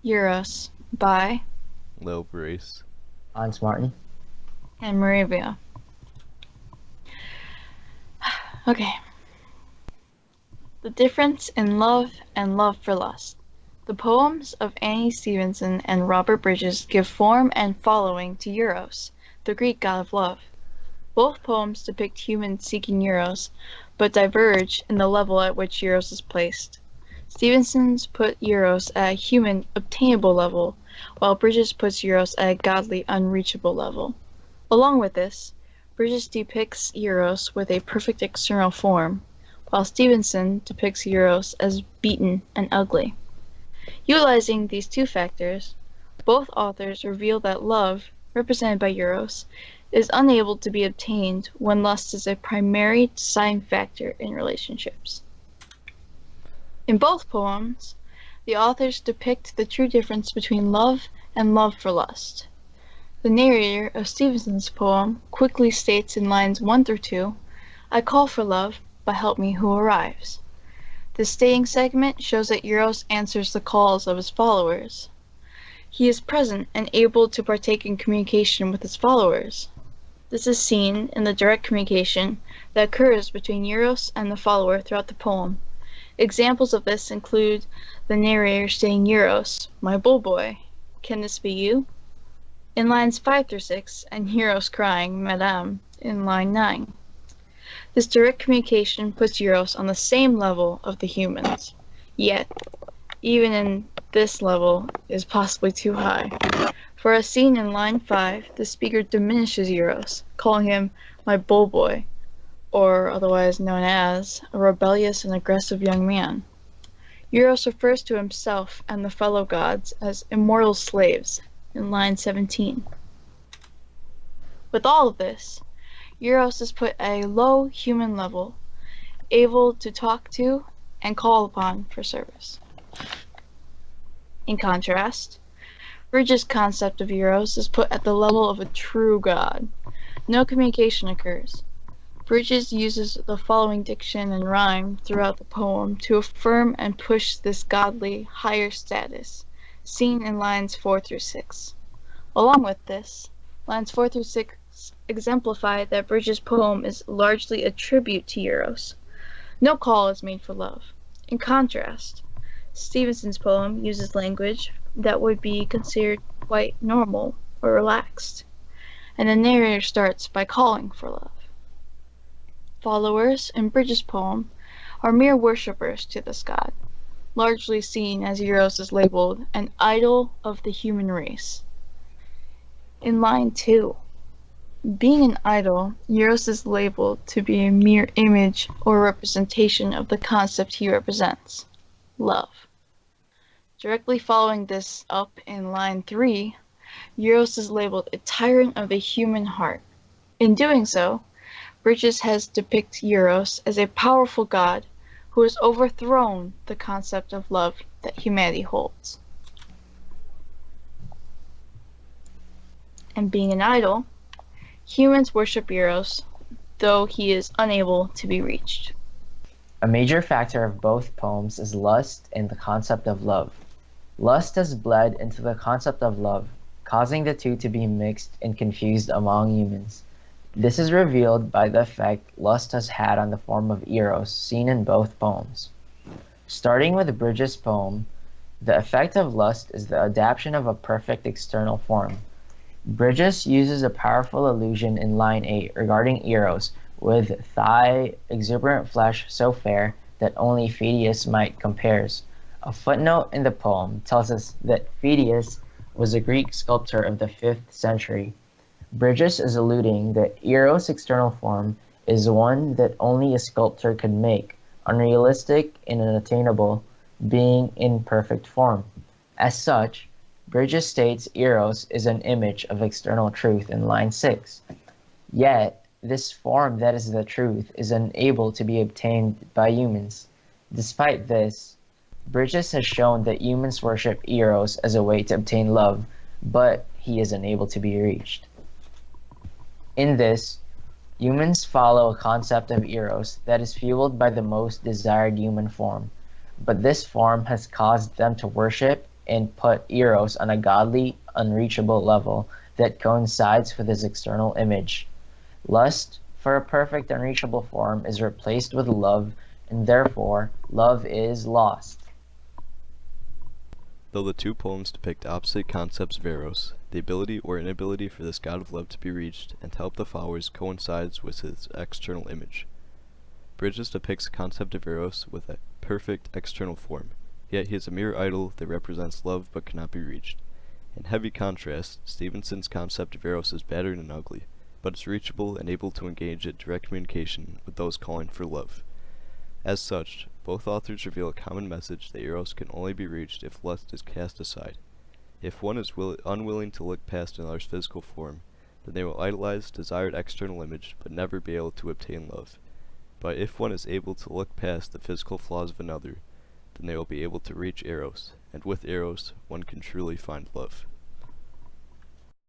Eros by Lael. Hans Martin. and Maravia. Okay. The difference in love and love for lust. The poems of Annie Stevenson and Robert Bridges give form and following to Eros, the Greek god of love. Both poems depict humans seeking Eros, but diverge in the level at which Eros is placed. Stevenson's put Eros at a human obtainable level, while Bridges puts Eros at a godly unreachable level. Along with this, Bridges depicts Eros with a perfect external form, while Stevenson depicts Eros as beaten and ugly. Utilizing these two factors, both authors reveal that love, represented by Eros, is unable to be obtained when lust is a primary deciding factor in relationships. In both poems, the authors depict the true difference between love and love for lust. The narrator of Stevenson's poem quickly states in lines 1 through 2, "I call for love, but help me who arrives." This stating segment shows that Eros answers the calls of his followers. He is present and able to partake in communication with his followers. This is seen in the direct communication that occurs between Eros and the follower throughout the poem. Examples of this include the narrator saying, "Eros, my bull-boy, can this be you?" in lines 5 through 6, and Eros crying, "Madame," in line 9. This direct communication puts Eros on the same level of the humans. Yet, even in this level is possibly too high. For as seen in line 5, the speaker diminishes Eros, calling him "my bull-boy," or otherwise known as a rebellious and aggressive young man. Eros refers to himself and the fellow gods as immortal slaves in line 17. With all of this, Eros is put at a low human level, able to talk to and call upon for service. In contrast, Bridges' concept of Eros is put at the level of a true god. No communication occurs. Bridges uses the following diction and rhyme throughout the poem to affirm and push this godly, higher status, seen in lines 4 through 6. Along with this, lines 4 through 6 exemplify that Bridges' poem is largely a tribute to Eros. No call is made for love. In contrast, Stevenson's poem uses language that would be considered quite normal or relaxed, and the narrator starts by calling for love. Followers in Bridges' poem are mere worshippers to this god, largely seen as Eros is labeled an idol of the human race. In line 2, being an idol, Eros is labeled to be a mere image or representation of the concept he represents, love. Directly following this up in line 3, Eros is labeled a tyrant of the human heart. In doing so, Bridges has depicted Eros as a powerful god who has overthrown the concept of love that humanity holds. And being an idol, humans worship Eros, though he is unable to be reached. A major factor of both poems is lust and the concept of love. Lust has bled into the concept of love, causing the two to be mixed and confused among humans. This is revealed by the effect lust has had on the form of Eros seen in both poems. Starting with Bridges' poem, the effect of lust is the adaptation of a perfect external form. Bridges uses a powerful allusion in line 8 regarding Eros, with thigh exuberant flesh so fair that only Phidias might compares. A footnote in the poem tells us that Phidias was a Greek sculptor of the 5th century. Bridges is alluding that Eros' external form is one that only a sculptor could make, unrealistic and unattainable, being in perfect form. As such, Bridges states Eros is an image of external truth in line 6. Yet, this form that is the truth is unable to be obtained by humans. Despite this, Bridges has shown that humans worship Eros as a way to obtain love, but he is unable to be reached. In this, humans follow a concept of Eros that is fueled by the most desired human form, but this form has caused them to worship and put Eros on a godly, unreachable level that coincides with his external image. Lust for a perfect, unreachable form is replaced with love, and therefore love is lost. Though the two poems depict opposite concepts of Eros, the ability or inability for this god of love to be reached and to help the followers coincides with his external image. Bridges depicts the concept of Eros with a perfect external form, yet he is a mere idol that represents love but cannot be reached. In heavy contrast, Stevenson's concept of Eros is battered and ugly, but is reachable and able to engage in direct communication with those calling for love. As such, both authors reveal a common message that Eros can only be reached if lust is cast aside. If one is unwilling to look past another's physical form, then they will idolize desired external image but never be able to obtain love. But if one is able to look past the physical flaws of another, then they will be able to reach Eros, and with Eros one can truly find love.